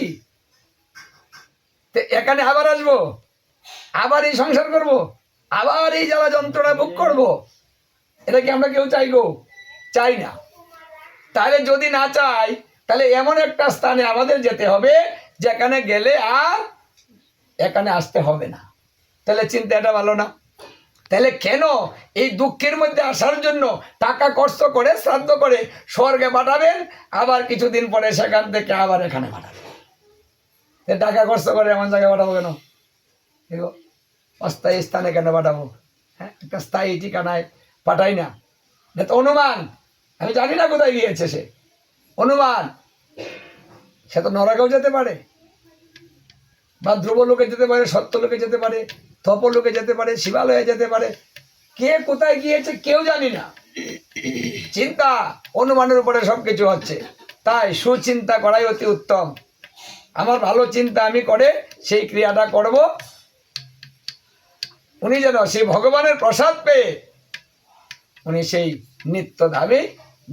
তো এখানে আবার আসবো, আবার এই সংসার করব, আবার এই জ্বালা যন্ত্রণা ভোগ করব, এটা কি আমরা কেউ চাই গো? চাই না। তাহলে যদি না চাই, তাহলে এমন একটা স্থানে আমাদের যেতে হবে যেখানে গেলে আর এখানে আসতে হবে না। তাহলে চিন্তাটা ভালো না? তাহলে কেন এই দুঃখের মধ্যে আসার জন্য টাকা খরচ করে শ্রাদ্ধ করে স্বর্গে পাঠাবেন, আবার কিছুদিন পরে সেখান থেকে আবার এখানে পাঠাবেন? টাকা খরচ করে এমন জায়গায় পাঠাবো কেন? দেখো, অস্থায়ী স্থানে কেন পাঠাবো? হ্যাঁ, একটা স্থায়ী ঠিকানায় পাঠাই না। তো অনুমান, আমি জানি না কোথায় গিয়েছে সে, অনুমান। সে তো নরকেও যেতে পারে, বা ধ্রুব লোকে যেতে পারে, সত্য লোকে যেতে পারে, তপ লোকে যেতে পারে, শিবালয়ে যেতে পারে। কে কোথায় গিয়েছে কেউ জানি না। চিন্তা অনুমানের উপরে সবকিছু হচ্ছে। তাই সুচিন্তা করাই অতি উত্তম। আমার ভালো চিন্তা আমি করে সেই ক্রিয়াটা করব, উনি যেন সেই ভগবানের প্রসাদ পেয়ে উনি সেই নিত্য ধামে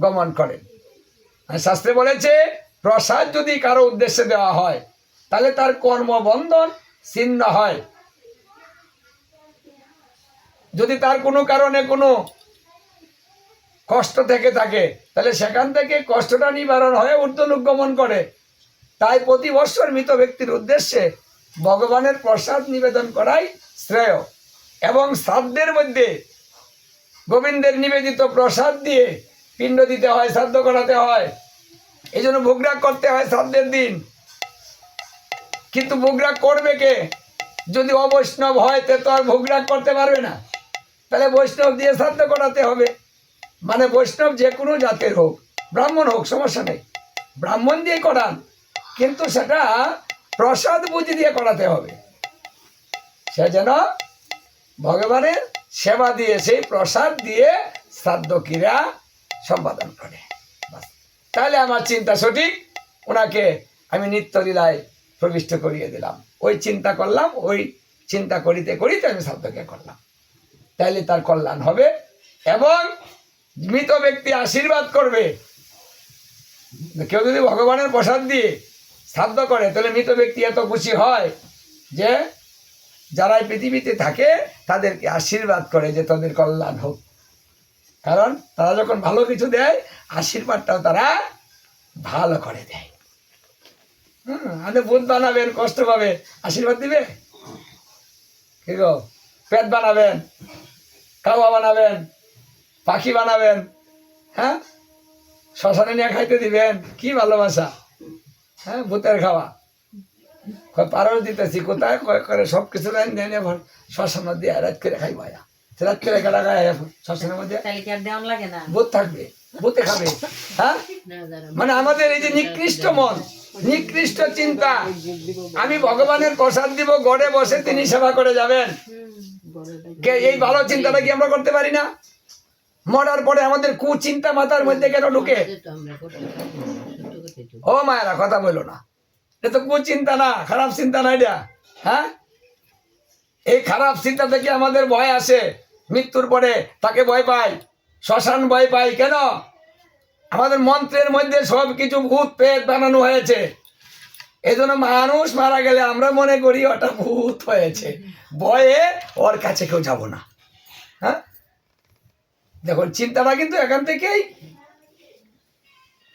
গমন করেন। শাস্ত্রে বলেছে প্রসাদ যদি কারো উদ্দেশ্যে দেওয়া হয়, তাহলে তার কর্মবন্ধন ছিন্ন হয়। যদি তার কোনো কারণে কোনো কষ্ট থেকে থাকে, তাহলে সেখান থেকে কষ্টটা নিবারণ হয়ে ঊর্ধ্বলোক গমন করে। তাই প্রতি বৎসর মৃত ব্যক্তির উদ্দেশ্যে ভগবানের প্রসাদ নিবেদন করাই শ্রেয়। এবং শ্রাদ্ধের মধ্যে গোবিন্দের নিবেদিত প্রসাদ দিয়ে পিণ্ড দিতে হয়, শ্রাদ্ধ করাতে হয়। এই জন্য ভোগরাগ করতে হয় শ্রাদ্ধের দিন। কিন্তু ভোগরাগ করবে কে? যদি অবৈষ্ণব হয় তে তো আর ভোগরাগ করতে পারবে না। তাহলে বৈষ্ণব দিয়ে শ্রাদ্ধ করাতে হবে। মানে বৈষ্ণব যে কোনো জাতের হোক, ব্রাহ্মণ হোক, সমস্যা নেই, ব্রাহ্মণ দিয়ে করান, কিন্তু সেটা প্রসাদ বুঝি দিয়ে করাতে হবে। সে যেন ভগবানের সেবা দিয়ে, সেই প্রসাদ দিয়ে শ্রাদ্ধ ক্রিয়া সম্পাদন করে। তাহলে আমার চিন্তা সঠিক, ওনাকে আমি নিত্যলীলায় প্রবিষ্ট করিয়ে দিলাম। ওই চিন্তা করলাম, ওই চিন্তা করিতে করিতে আমি শ্রাদ্ধকে করলাম। তাহলে তার কল্যাণ হবে এবং মৃত ব্যক্তি আশীর্বাদ করবে। কেউ যদি ভগবানের প্রসাদ দিয়ে শ্রাদ্ধ করে, তাহলে মৃত ব্যক্তি এত খুশি হয় যে যারা পৃথিবীতে থাকে তাদেরকে আশীর্বাদ করে যে তাদের কল্যাণ হোক। কারণ তারা যখন ভালো কিছু দেয়, আশীর্বাদটাও তারা ভালো করে দেয়। আপনি ভূত বানাবেন, কষ্ট পাবে, আশীর্বাদ দিবে? কি গো, পেট বানাবেন, কাওয়া বানাবেন, পাখি বানাবেন, হ্যাঁ, শ্মশানে নিয়ে খাইতে দিবেন, কি ভালোবাসা, হ্যাঁ, ভূতের খাওয়া। পারও দিতেছি কোথায় করে সব কিছু শ্মশান দিয়ে রাত করে খাইব, রাত করে কাটা খাই শ্মশানের মধ্যে ভূত থাকবে, ভূতে খাবে, হ্যাঁ। মানে আমাদের এই যে নিকৃষ্ট মন, নিকৃষ্ট চিন্তা, আমি ভগবানের প্রসাদ দিব, গড়ে বসে তিনি সেবা করে যাবেন, এই ভালো চিন্তাটা কি আমরা করতে পারি না? মরার পরে আমাদের কুচিন্তা মাথার মধ্যে কেন ঢুকে? ও মায়েরা, কথা বললো না, এটা তো কুচিন্তা না, খারাপ চিন্তা না এটা, হ্যাঁ। এই খারাপ চিন্তা থেকে আমাদের ভয় আসে, মৃত্যুর পরে তাকে ভয় পাই, শ্মশান ভয় পাই কেন? আমাদের মন্ত্রের মধ্যে সব কিছু ভূত পেট বানানো হয়েছে। এই জন্য মানুষ মারা গেলে আমরা মনে করি ওটা ভূত হয়েছে, ভয়ে ওর কাছে কেউ যাব না, হ্যাঁ। দেখুন, চিন্তাটা কিন্তু এখান থেকেই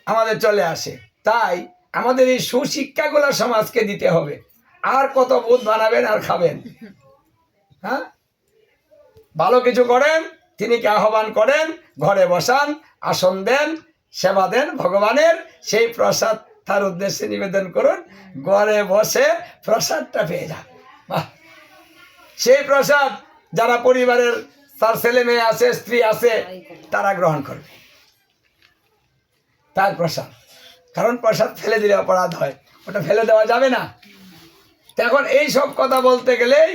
আমাদের চলে আসে। তাই আমাদের এই সুশিক্ষাগুলো সমাজকে দিতে হবে। আর কত ভূত বানাবেন আর খাবেন, হ্যাঁ। ভালো কিছু করেন, তিনিকে আহ্বান করেন, ঘরে বসান, আসন দেন, সেবা দেন ভগবানের, সেই প্রসাদ তার উদ্দেশ্যে নিবেদন করুন, ঘরে বসে প্রসাদটা পেয়ে যান। বাহ, সেই প্রসাদ যারা পরিবারের, তার ছেলে মেয়ে আছে, স্ত্রী আছে, তারা গ্রহণ করবে তার প্রসাদ। কারণ প্রসাদ ফেলে দিলে অপরাধ হয়, ওটা ফেলে দেওয়া যাবে না। এখন এই সব কথা বলতে গেলেই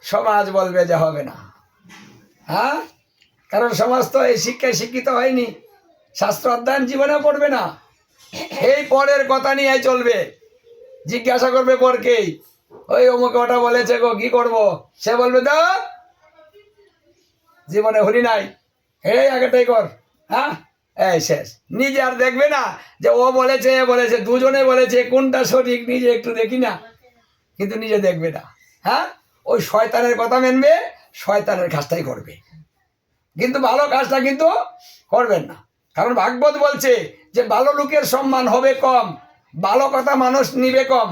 সমাজ বলবে যে হবে না, হ্যাঁ। কারণ সমাজ তো এই শিক্ষায় শিক্ষিত হয়নি, শাস্ত্র অধ্যয়ন জীবনে পড়বে না, এই পরের কথা নিয়ে চলবে। জিজ্ঞাসা করবে পরকেই, ওই অমুকে ওটা বলেছে গো, কি করবো? সে বলবে দা জীবনে হরি নাই, এই আগেটাই কর, হ্যাঁ, এই শেষ। নিজে আর দেখবে না যে ও বলেছে, এ বলেছে, দুজনে বলেছে, কোনটা সঠিক নিজে একটু দেখি না, কিন্তু নিজে দেখবে না, হ্যাঁ। ওই শয়তানের কথা মেনবে, শয়তানের কাজটাই করবে, কিন্তু ভালো কাজটা কিন্তু করবেন না। কারণ ভাগবত বলছে যে ভালো লোকের সম্মান হবে কম, ভালো কথা মানুষ নিবে কম,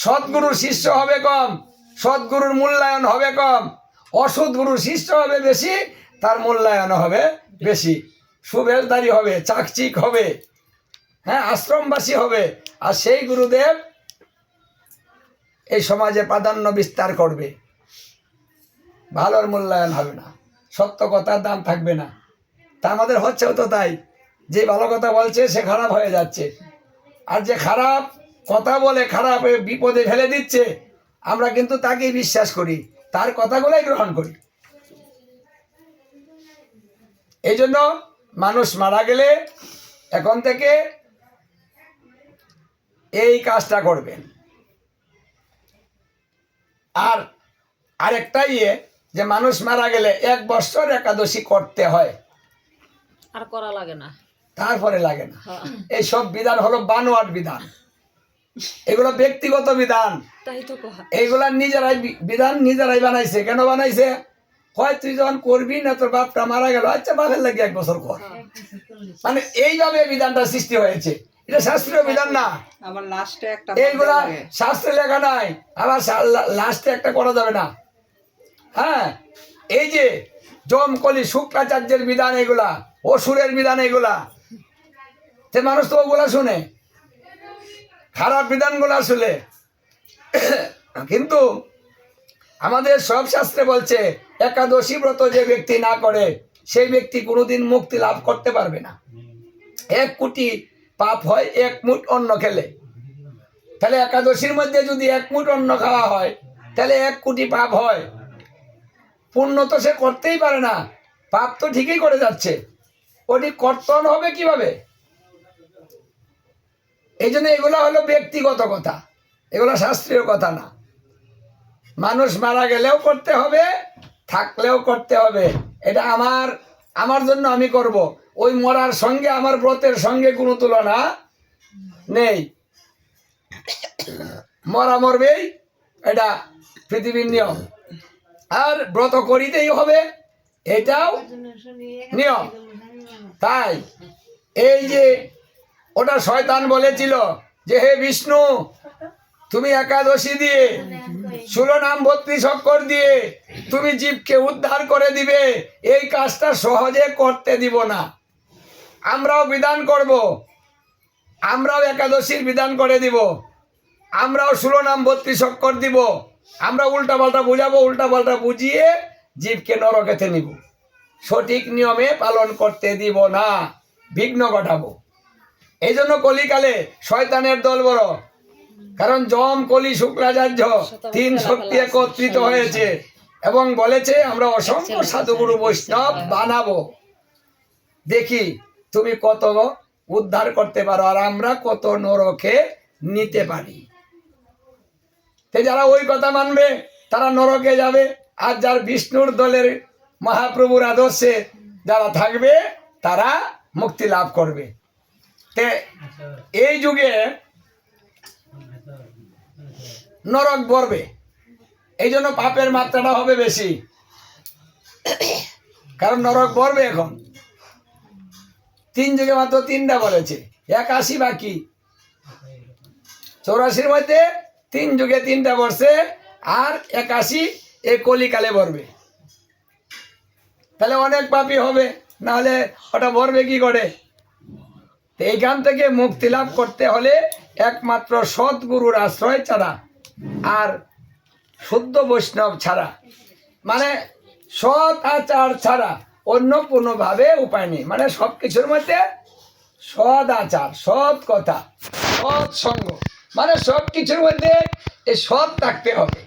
সৎগুরুর শিষ্য হবে কম, সৎগুরুর মূল্যায়ন হবে কম, অসৎ গুরুর শিষ্য হবে বেশি, তার মূল্যায়ন হবে বেশি, সুবেশধারী হবে, চাকচিক হবে, হ্যাঁ, আশ্রমবাসী হবে। আর সেই গুরুদেব এই সমাজে প্রাধান্য বিস্তার করবে, ভালোর মূল্যায়ন হবে না, সত্য কথার দাম থাকবে না। তা আমাদের হচ্ছেও তো তাই, যে ভালো কথা বলছে সে খারাপ হয়ে যাচ্ছে, আর যে খারাপ কথা বলে খারাপ বিপদে ফেলে দিচ্ছে, আমরা কিন্তু তাকেই বিশ্বাস করি, তার কথাগুলোই গ্রহণ করি। এই জন্য মানুষ মারা গেলে এখন থেকে এই কাজটা করবেন। আর আরেকটা যে মানুষ মারা গেলে 1 বছর একাদশী করতে হয়, আর করা লাগে না, তারপরে লাগে না। এই সব বিধান হলো বানোয়াট বিধান, এগুলো ব্যক্তিগত বিধান, এইগুলা নিজেরাই বিধান নিজেরাই বানাইছে। কেন বানাইছে? হয় তুই যখন করবি না, তোর বাপটা মারা গেল, আচ্ছা বাপের লাগে 1 বছর কর, মানে এইভাবে বিধানটা সৃষ্টি হয়েছে। এটা শাস্ত্রীয় বিধান না, এইগুলা শাস্ত্রে লেখা নাই, আবার লাস্টে একটা করা যাবে না, হ্যাঁ। এই যে জমকলি শুক্রাচার্যের বিধান, এগুলা অসুরের বিধান, এগুলা সে মানুষ তো ওগুলা শুনে, খারাপ বিধানগুলা শুনে। কিন্তু আমাদের সব শাস্ত্রে বলছে একাদশী ব্রত যে ব্যক্তি না করে সেই ব্যক্তি কোনোদিন মুক্তি লাভ করতে পারবে না। 1 কোটি পাপ হয় 1 মুঠ অন্ন খেলে, তাহলে একাদশীর মধ্যে যদি 1 মুঠ অন্ন খাওয়া হয় তাহলে 1 কোটি পাপ হয়। পুণ্য তো সে করতেই পারে না, পাপ তো ঠিকই করে যাচ্ছে, ওটি কর্তন হবে কিভাবে? এই জন্য এগুলো হলো ব্যক্তিগত কথা, এগুলো শাস্ত্রীয় কথা না। মানুষ মারা গেলেও করতে হবে, থাকলেও করতে হবে। এটা আমার জন্য আমি করব, ওই মরার সঙ্গে আমার ব্রতের সঙ্গে কোনো তুলনা নেই। মরা মরবেই, এটা পৃথিবীর নিয়ম, আর ব্রত করিতেই হবে, এটাও নিয়ম। তাই এই যে ওটা শয়তান বলেছিল যে হে বিষ্ণু, তুমি একাদশী দিয়ে 16 নাম 32 অক্ষর দিয়ে তুমি জীবকে উদ্ধার করে দিবে, এই কাজটা সহজে করতে দিব না। আমরাও বিধান করব, আমরাও একাদশীর বিধান করে দিব, আমরাও 16 নাম 32 অক্ষর দিব, আমরা উল্টাপাল্টা বুঝাবো, উল্টাপাল্টা বুঝিয়ে জীবকে নরকেতে নিব, সঠিক নিয়মে পালন করতে দিব না, বিঘ্ন ঘটাবো। এই জন্য কলিকালে শয়তানের দল বড়, কারণ যম কলি শুক্রাচার্য 3 শক্তি একত্রিত হয়েছে এবং বলেছে আমরা অসংখ্য সাধুগুরু বৈষ্ণব বানাবো, দেখি তুমি কত উদ্ধার করতে পারো আর আমরা কত নরকে নিতে পারি। তো যারা ওই কথা মানবে তারা নরকে যাবে, আর যার বিষ্ণুর দলের মহাপ্রভুর আদর্শে যারা থাকবে তারা মুক্তি লাভ করবে। তে এই যুগে নরক বর্বে, এই জন্য পাপের মাত্রাটা হবে বেশি, কারণ নরক বর্বে। এখন 3 যুগে মাত্র 3টা বলেছে, 81 বাকি, 84 মধ্যে 3 যুগে 3টা বর্ষে, আর 81 এই কলিকালে বর্বে। তাহলে অনেক পাপী হবে, নাহলে ওটা বর্বে কি করে? তো এইখান থেকে মুক্তি লাভ করতে হলে একমাত্র সৎগুরুর আশ্রয় ছাড়া আর শুদ্ধ বৈষ্ণব ছাড়া, মানে সৎ আচার ছাড়া অন্য কোনোভাবে উপায় নেই। মানে সব কিছুর মধ্যে সৎ আচার, সৎ কথা, সৎ সঙ্গ, মানে সব কিছুর মধ্যে এই সৎ থাকতে হবে।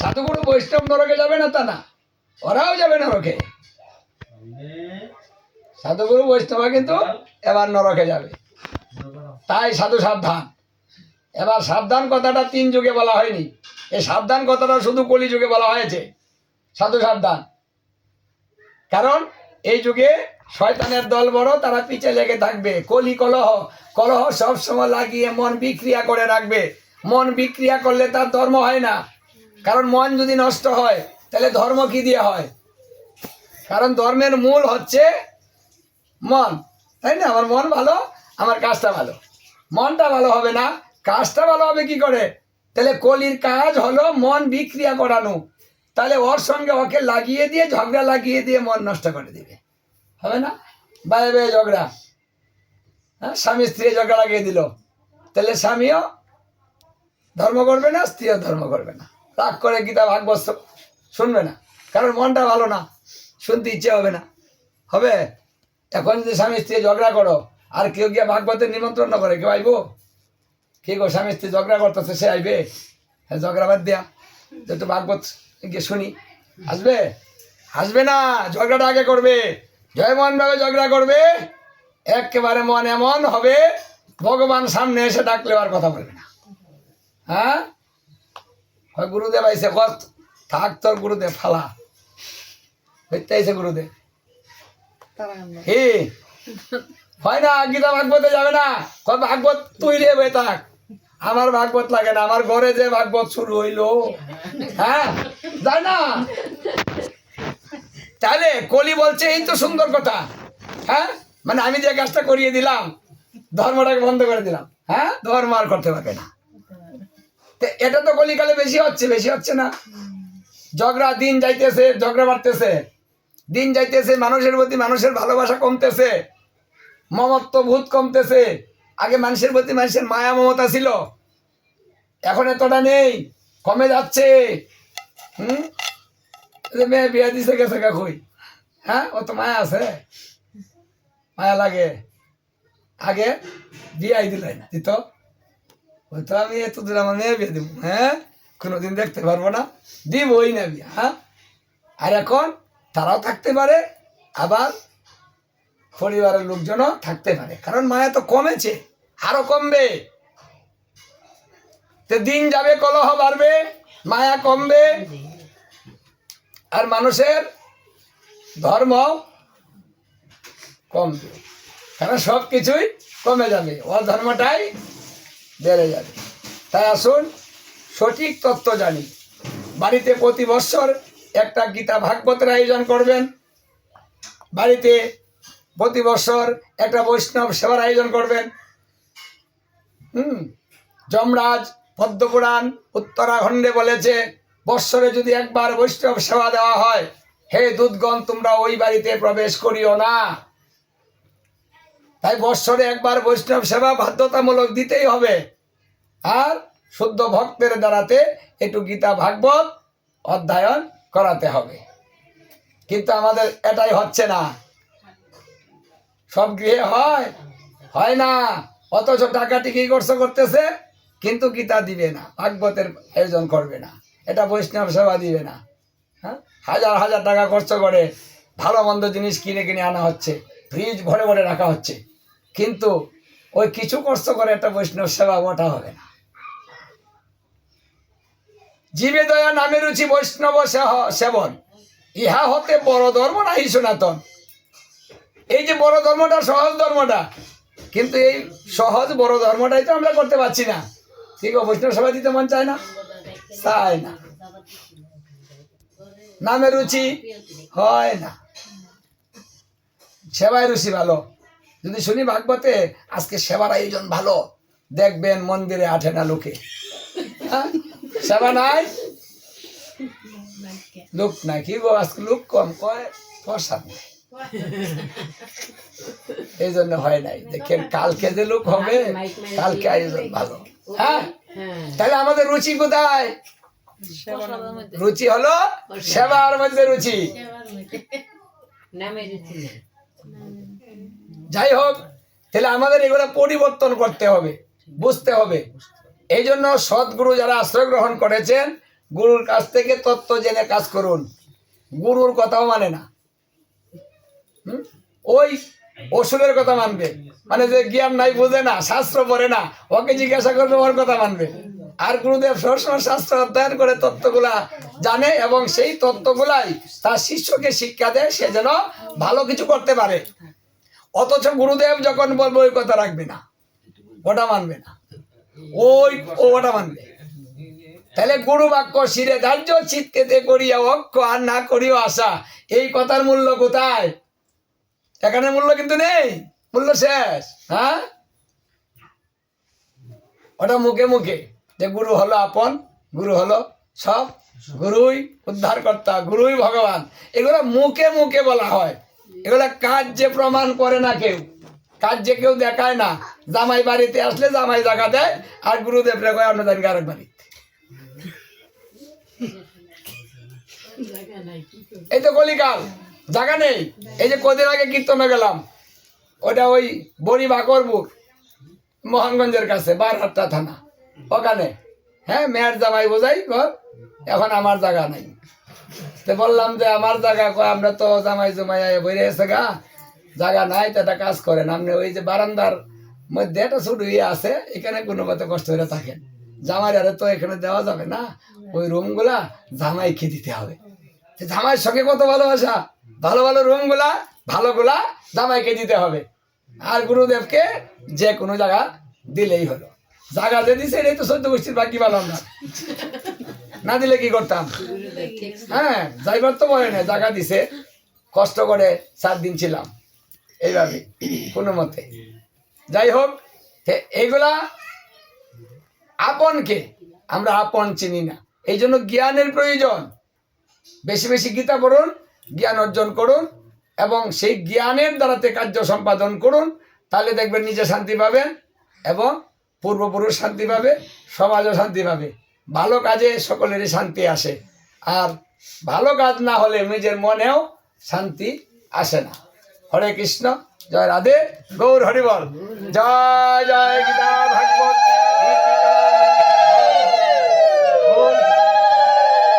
সাধুগুরু বৈষ্ণব নরকে যাবে না তা না, ওরাও যাবে নরকে, সাধুগুরু বৈষ্ণব কিন্তু এবার নরকে যাবে। তাই সাধু সাবধান। এবার সাবধান কথাটা 3 যুগে বলা হয়নি, এই সাবধান কথাটা শুধু কলি যুগে বলা হয়েছে, সাধু সাবধান। কারণ এই যুগে শয়তানের দল বড়, তারা পিছে লেগে থাকবে, কলি কলহ, কলহ সবসময় লাগিয়ে মন বিক্রিয়া করে রাখবে। মন বিক্রিয়া করলে তার ধর্ম হয় না, কারণ মন যদি নষ্ট হয় তাহলে ধর্ম কি দিয়ে হয়? কারণ ধর্মের মূল হচ্ছে মন, তাই না? আমার মন ভালো, আমার কাজটা ভালো, মনটা ভালো হবে না, কাজটা ভালো হবে কি করে? তাহলে কলির কাজ হলো মন বিক্রিয়া করানো, তাহলে ওর সঙ্গে ওকে লাগিয়ে দিয়ে, ঝগড়া লাগিয়ে দিয়ে মন নষ্ট করে দিবে, হবে না? বায়ে বায়ে ঝগড়া, হ্যাঁ, স্বামী স্ত্রী ঝগড়া লাগিয়ে দিল, তাহলে স্বামীও ধর্ম করবে না, স্ত্রীও ধর্ম করবে না, রাগ করে গীতা ভাগবত শুনবে না, কারণ মনটা ভালো না, শুনতে ইচ্ছে হবে না, হবে? এখন যদি স্বামী স্ত্রী ঝগড়া করো আর কেউ গিয়ে ভাগবতের নিমন্ত্রণ না করে, কেউ আইব? কে গো, স্বামী স্ত্রী ঝগড়া করতেছে, সে আইবে? হ্যাঁ, ঝগড়া বাদ দেয়া, যেহেতু ভাগবত গিয়ে শুনি, আসবে? আসবে না, ঝগড়াটা আগে করবে, জয়মন ভাবে ঝগড়া করবে, একেবারে মন এমন হবে ভগবান সামনে এসে ডাকলেও আর কথা বলবে না। হ্যাঁ, হয় গুরুদেব আইসে, কত থাক তোর গুরুদেব ফালা হইতে আইসে গুরুদেব, হি হয় না? গীতা ভাগবতে যাবে না, কত ভাগবত তুই রে বে থাক, আমার ভাগবত লাগে না, আমার ঘরে যে ভাগবত শুরু হইলো, হ্যাঁ, যায় না। তাহলে কলি বলছে এই তো সুন্দর কথা, হ্যাঁ, মানে আমি যে কাজটা করিয়ে দিলাম, ধর্মটাকে বন্ধ করে দিলাম, হ্যাঁ, ধর্ম আর করতে পারবে না। তো এটা তো কলিকালে বেশি হচ্ছে, বেশি হচ্ছে না? ঝগড়া দিন যাইতেছে, ঝগড়া বাড়তেছে, দিন যাইতেছে, মানুষের প্রতি মানুষের ভালোবাসা কমতেছে, মমত্ব ভূত কমতেছে। আগে মানুষের প্রতি মানুষের মায়া মমতা ছিল, এখন এতটা নেই, কমে যাচ্ছে। মেয়ে বিয়া দিছে গেছে কই, হ্যাঁ, ও তো মায়া আছে, মায়া লাগে। আগে বিয়াই দিলাই না, দিত হয়তো আমি এত দূর আমার মেয়ে বিয়ে দিব, হ্যাঁ, কোনোদিন দেখতে পারবো না, দিবই না বিয়া, হ্যাঁ। আর এখন তারাও থাকতে পারে, আবার পরিবারের লোকজনও থাকতে পারে, কারণ মায়া তো কমেছে, আরো কমবে। তো দিন যাবে, কলহ বাড়বে, মায়া কমবে, আর মানুষের ধর্ম কমবে, কারণ সব কিছুই কমে যাবে, ও ধর্মটাই বেড়ে যাবে। তাই আসুন সঠিক তত্ত্ব জানি। বাড়িতে প্রতি বৎসর একটা গীতা ভাগবতের আয়োজন করবেন, বাড়িতে প্রতি বৎসর একটা বৈষ্ণব সেবার আয়োজন করবেন, যমরাজ পদ্মপুরাণ উত্তরাখণ্ডে বলেছে, বৎসরে যদি একবার বৈষ্ণব সেবা দেওয়া হয়, হে দূতগণ তোমরা ওই বাড়িতে প্রবেশ করিও না। তাই বৎসরে একবার বৈষ্ণব সেবা বাধ্যতামূলক দিতেই হবে। আর শুদ্ধ ভক্তের দ্বারাতে একটু গীতা ভাগবত অধ্যয়ন করাতে হবে। কিন্তু আমাদের এটাই হচ্ছে না, সব গৃহে হয় না। অথচ টাকা টিকি খরচ করতেছে, কিন্তু গীতা দিবে না, ভাগবতের আয়োজন করবে না, এটা বৈষ্ণব সেবা দিবে না। হ্যাঁ, হাজার হাজার টাকা খরচ করে ভালো মন্দ জিনিস কিনে কিনে আনা হচ্ছে, ফ্রিজ ভরে ভরে রাখা হচ্ছে, কিন্তু ওই কিছু খরচ করে একটা বৈষ্ণব সেবা ওটা হবে না। জীবে দয়া নামে রুচি বৈষ্ণব সেবন, ইহা হতে বড় ধর্ম নাহি সনাতন। এই যে বড় ধর্মটা, সহজ ধর্মটা, কিন্তু এই সহজ বড় ধর্মটাই তো আমরা করতে পারছি না। ঠিক, বৈষ্ণব সেবা দিতে মন চায় না, চায় না, নামে রুচি হয় না, সেবায় রুচি ভালো। যদি শুনি ভাগবতে আজকে সেবার আয়োজন ভালো, দেখবেন মন্দিরে আঠে না লোকে। হ্যাঁ, সেবা নাই, লোক নাই। কি গো, আজকে লোক কম, কয় প্রসাদ নাই, এই জন্য হয় নাই। দেখেন কালকে যে লোক হবে, কালকে আয়োজন ভালো। হ্যাঁ, তাহলে আমাদের রুচি কোথায়? রুচি হলো সেবার মধ্যে রুচি। যাই হোক, তাহলে আমাদের এগুলো পরিবর্তন করতে হবে, বুঝতে হবে। এই জন্য সৎগুরু যারা আশ্রয় গ্রহণ করেছেন, গুরুর কাছ থেকে তত্ত্ব জেনে কাজ করুন। গুরুর কথাও মানে না, ওই অসুরের কথা মানবে, মানে যে জ্ঞান নাই, বোঝে না, শাস্ত্র পড়ে না, ওকে জিজ্ঞাসা করবে, ওর কথা মানবে। আর গুরুদেব সবসময় শাস্ত্র অধ্যয়ন করে তত্ত্বগুলা জানে, এবং সেই তত্ত্বগুলাই তার শিষ্যকে শিক্ষা দেয়, সে যেন ভালো কিছু করতে পারে। অথচ গুরুদেব যখন বলবে ওই কথা রাখবে না, ওটা মানবে না, ওটা মানবে। তাহলে গুরু বাক্য শিরে ধার্য, চিত্তেতে করিয়া অক্ষ, আর না করিও আশা। এই কথার মূল্য কোথায়? এখানে মূল্য কিন্তু নেই, মূল্য শেষ। হ্যাঁ, ওটা মুখে মুখে যে গুরু হলো আপন, গুরু হলো সব, গুরুই উদ্ধারকর্তা, গুরুই ভগবান, এগুলো মুখে মুখে বলা হয়। এগুলা কার্যে প্রমাণ করে না কেউ, কার্যে কেউ দেখায় না। জামাই বাড়িতে আসলে জামাই জায়গা দেয়, আর গুরুদেব রে কয় আমরা জানি আরেক বাড়ি। এই তো কলিকাল, জায়গা নেই। এই যে কদিন আগে কীর্তনে গেলাম, ওটা ওই বড়ি বাকরপুর, মোহনগঞ্জের কাছে, বারহাট্টা থানা, ওখানে। হ্যাঁ, মেয়ের জামাই বোঝাই ঘর, এখন আমার জায়গা নাই। তো বললাম যে আমার জায়গা, আমরা তো জামাই জমাই বইরে এসে গা, জায়গা নাই, তো একটা কাজ করেন আপনি, ওই যে বারান্দার মধ্যে একটা ছোট ইয়ে আছে, এখানে কোনো মতে কষ্ট করে থাকেন। জামাই আরে তো এখানে দেওয়া যাবে না, ওই রুমগুলা জামাইকে দিতে হবে। জামাইয়ের সঙ্গে কত ভালোবাসা, ভালো ভালো রুমগুলা ভালোগুলা জামাইকে দিতে হবে, আর গুরুদেবকে যে কোনো জায়গা দিলেই হলো। জায়গা যে দিছে এটাই তো 14 গোষ্ঠীর বাকি ভালো, না দিলে কি করতাম? হ্যাঁ, যাইবার তো বলে না, জায়গা দিছে, কষ্ট করে 4 দিন ছিলাম এইভাবে কোনো মতে। যাই হোক, এইগুলা আপনকে আমরা আপন চিনি না, এই জন্য জ্ঞানের প্রয়োজন। বেশি বেশি গীতা পড়ুন, জ্ঞান অর্জন করুন, এবং সেই জ্ঞানের দ্বারাতে কার্য সম্পাদন করুন। তাহলে দেখবেন নিজে শান্তি পাবেন, এবং পূর্বপুরুষ শান্তি পাবে, সমাজও শান্তি পাবে। ভালো কাজে সকলেরই শান্তি আসে, আর ভালো কাজ না হলে নিজের মনেও শান্তি আসে না। হরে কৃষ্ণ, জয় রাধে, গৌর হরিবল, জয় জয় গীতা।